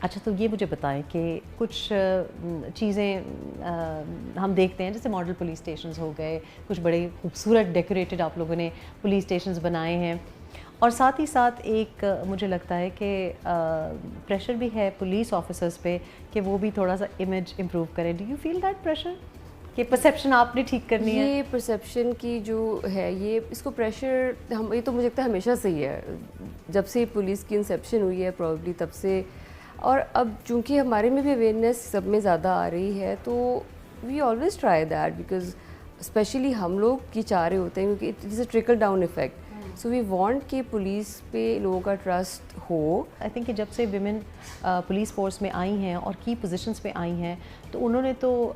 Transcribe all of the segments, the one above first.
اچھا تو یہ مجھے بتائیں کہ کچھ چیزیں ہم دیکھتے ہیں جیسے ماڈل پولیس اسٹیشنز ہو گئے, کچھ بڑے خوبصورت ڈیکوریٹڈ آپ لوگوں نے پولیس اسٹیشنز بنائے ہیں, اور ساتھ ہی ساتھ ایک مجھے لگتا ہے کہ پریشر بھی ہے پولیس آفیسرز پہ کہ وہ بھی تھوڑا سا امیج امپروو کریں. Do you feel that pressure کہ پرسیپشن آپ نے ٹھیک کرنی ہے؟ یہ پرسیپشن کی جو ہے اس کو پریشر یہ تو مجھے لگتا ہے ہمیشہ سے ہی ہے, جب سے پولیس کی انسیپشن ہوئی ہے پرابلی تب سے. اور اب چونکہ ہمارے میں بھی اویئرنیس سب میں زیادہ آ رہی ہے تو we always try that, because especially ہم لوگ یہ چاہ رہے ہوتے ہیں کیونکہ it is a trickle down effect. So we want کہ پولیس پہ لوگوں کا ٹرسٹ ہو. آئی تھنک کہ جب سے ویمن پولیس فورس میں آئی ہیں اور کی پوزیشنس پہ آئی ہیں تو انہوں نے تو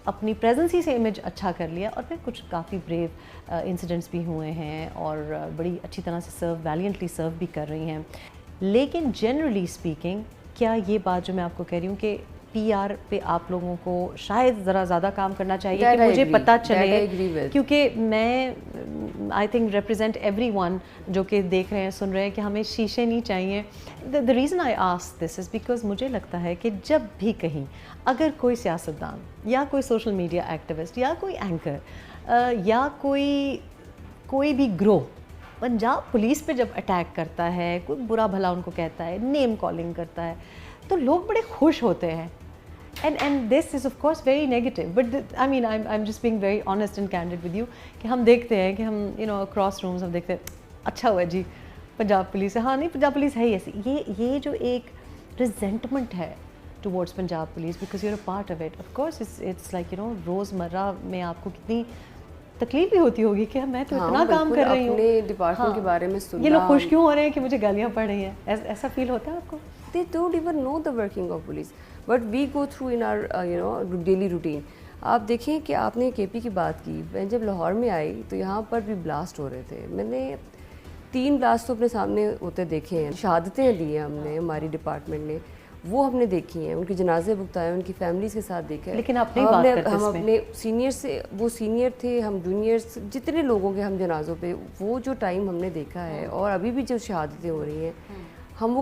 اپنی پریزنس ہی سے امیج اچھا کر لیا, اور پھر کچھ کافی بریو انسیڈنٹس بھی ہوئے ہیں اور بڑی اچھی طرح سے ویلینٹلی سرو بھی کر رہی ہیں. لیکن جنرلی اسپیکنگ کیا یہ بات جو میں آپ کو کہہ رہی ہوں کہ پی آر پہ آپ لوگوں کو شاید ذرا زیادہ کام کرنا چاہیے کہ مجھے پتہ چلے, کیونکہ میں I think represent every one جو کہ دیکھ رہے ہیں سن رہے ہیں کہ ہمیں شیشے نہیں چاہیے. The reason I ask this is because مجھے لگتا ہے کہ جب بھی کہیں اگر کوئی سیاستدان یا کوئی سوشل میڈیا ایکٹیوسٹ یا کوئی اینکر یا کوئی بھی گروہ پنجاب پولیس پہ جب اٹیک کرتا ہے, کوئی برا بھلا ان کو کہتا ہے, نیم کالنگ کرتا ہے, تو لوگ بڑے خوش ہوتے ہیں. And this is of course very negative, but I mean I am just being very honest and candid with you کہ ہم دیکھتے ہیں کہ ہم اکراس رومز ہم دیکھتے ہیں اچھا ہوا جی پنجاب پولیس ہے, ہاں نہیں پنجاب پولیس ہے ہی ایسی. یہ جو ایک ریزنٹمنٹ ہے towards Punjab police because you are a part of it, of course it's like روزمرہ میں آپ کو کتنی تکلیف بھی ہوتی ہوگی کہ میں تو اتنا کام کر رہی ہوں, اپنے ڈپارٹمنٹ کے بارے میں سننا, یہ لوگ خوش کیوں ہو رہے ہیں کہ مجھے گالیاں پڑ رہی ہیں, ایسا فیل ہوتا ہے آپ کو؟ They don't even know the working of police, but we go through in our daily routine. آپ دیکھیں کہ آپ نے کے پی کی بات کی, میں جب لاہور میں آئی تو یہاں پر بھی بلاسٹ ہو رہے تھے. میں نے 3 بلاسٹ تو اپنے سامنے ہوتے دیکھے ہیں, شہادتیں دی ہیں ہم نے ہماری ڈپارٹمنٹ نے, وہ ہم نے دیکھی ہیں, ان کے جنازے بکتائے, ان کی فیملیز کے ساتھ دیکھا ہے. لیکن آپ نہیں بات کرتے ہم اپنے سینئر سے, وہ سینئر تھے, ہم جونیئرس, جتنے لوگوں کے ہم جنازوں پہ وہ جو ٹائم ہم نے دیکھا ہے, اور ابھی بھی جو شہادتیں ہو رہی ہیں, ہم وہ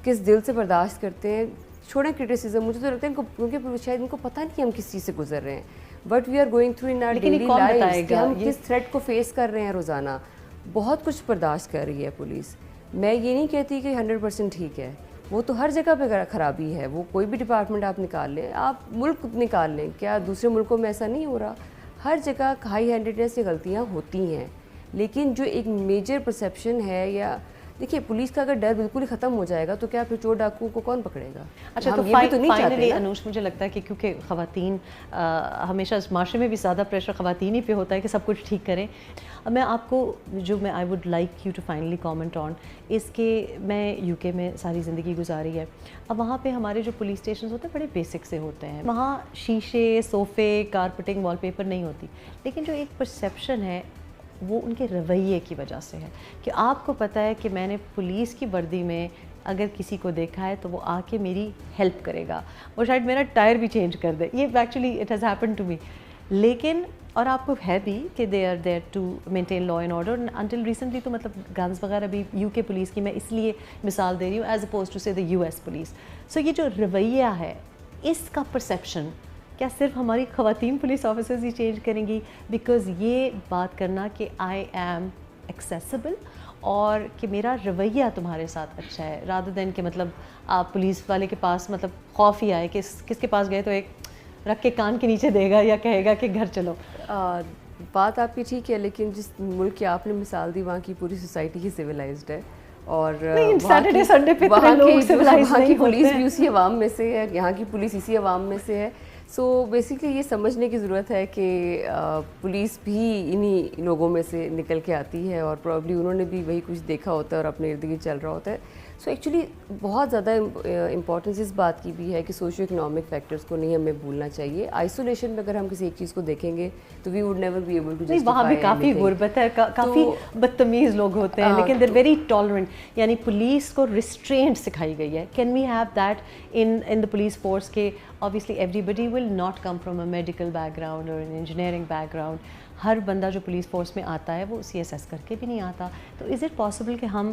کس دل سے برداشت کرتے ہیں. چھوڑیں کرٹیسزم, مجھے تو لگتا ہے کیونکہ شاید ان کو پتہ نہیں کہ ہم کس چیز سے گزر رہے ہیں, but we are going through in our daily life کہ ہم کس تھریٹ کو فیس کر رہے ہیں روزانہ. بہت کچھ برداشت کر رہی ہے پولیس. میں یہ نہیں کہتی کہ 100% ٹھیک ہے, وہ تو ہر جگہ پہ خرابی ہے. وہ کوئی بھی ڈپارٹمنٹ آپ نکال لیں, آپ ملک نکال لیں, کیا دوسرے ملکوں میں ایسا نہیں ہو رہا؟ ہر جگہ ہائی ہینڈیڈنس سے غلطیاں ہوتی ہیں. لیکن جو ایک میجر پرسیپشن ہے, یا دیکھیے پولیس کا اگر ڈر بالکل ہی ختم ہو جائے گا تو کیا پھر چور ڈاکو کو کون پکڑے گا؟ اچھا تو فائنلی انوش مجھے لگتا ہے کہ کیونکہ خواتین ہمیشہ اس معاشرے میں بھی زیادہ پریشر خواتین ہی پہ ہوتا ہے کہ سب کچھ ٹھیک کریں. میں آپ کو جو میں I would like you to finally comment on اس کے, میں یو کے میں ساری زندگی گزاری ہے. اب وہاں پہ ہمارے جو پولیس اسٹیشنز ہوتے ہیں بڑے بیسک سے ہوتے ہیں, وہاں شیشے, صوفے, کارپیٹنگ, وال پیپر نہیں ہوتی. لیکن جو ایک پرسیپشن ہے وہ ان کے رویے کی وجہ سے ہے کہ آپ کو پتہ ہے کہ میں نے پولیس کی وردی میں اگر کسی کو دیکھا ہے تو وہ آ کے میری ہیلپ کرے گا, وہ شاید میرا ٹائر بھی چینج کر دے. یہ actually it has happen to me. لیکن اور آپ کو ہے بھی کہ they are there to maintain law and order. Until recently تو مطلب گنز وغیرہ بھی یو کے پولیس کی میں اس لیے مثال دے رہی ہوں ایز اپوز ٹو سے دا یو ایس پولیس. سو یہ جو رویہ ہے اس کا پرسیپشن کیا صرف ہماری خواتین پولیس آفیسرز ہی چینج کریں گی؟ بیکاز یہ بات کرنا کہ آئی ایم ایکسیسیبل اور کہ میرا رویہ تمہارے ساتھ اچھا ہے, رادر دین کہ مطلب آپ پولیس والے کے پاس مطلب خوف ہی آئے کہ کس کے پاس گئے تو ایک رکھ کے کان کے نیچے دے گا یا کہے گا کہ گھر چلو. بات آپ کی ٹھیک ہے, لیکن جس ملک کی آپ نے مثال دی وہاں کی پوری سوسائٹی ہی سویلائزڈ ہے, اور سیٹرڈے سنڈے پہ وہاں کی پولیس بھی اسی عوام میں سے ہے, یہاں کی پولیس اسی عوام میں سے ہے. سو بیسکلی یہ سمجھنے کی ضرورت ہے کہ پولیس بھی انہی لوگوں میں سے نکل کے آتی ہے, اور پرابلی انہوں نے بھی وہی کچھ دیکھا ہوتا ہے اور اپنے ارد گرد چل رہا ہوتا ہے. سو ایکچولی بہت زیادہ امپورٹنس اس بات کی بھی ہے کہ سوشو اکنامک فیکٹرز کو نہیں ہمیں بھولنا چاہیے. آئسولیشن میں اگر ہم کسی ایک چیز کو دیکھیں گے تو we would never be able to justify. وہاں بھی کافی غربت ہے, کافی بدتمیز لوگ ہوتے ہیں, لیکن دے آر ویری ٹالرنٹ. یعنی پولیس کو ریسٹرینٹ سکھائی گئی ہے. Can we have that in the police force کے obviously everybody will not come from a medical background or an engineering background. ہر بندہ جو پولیس فورس میں آتا ہے وہ سی ایس ایس کر کے بھی نہیں آتا. تو از اٹ پاسبل کہ ہم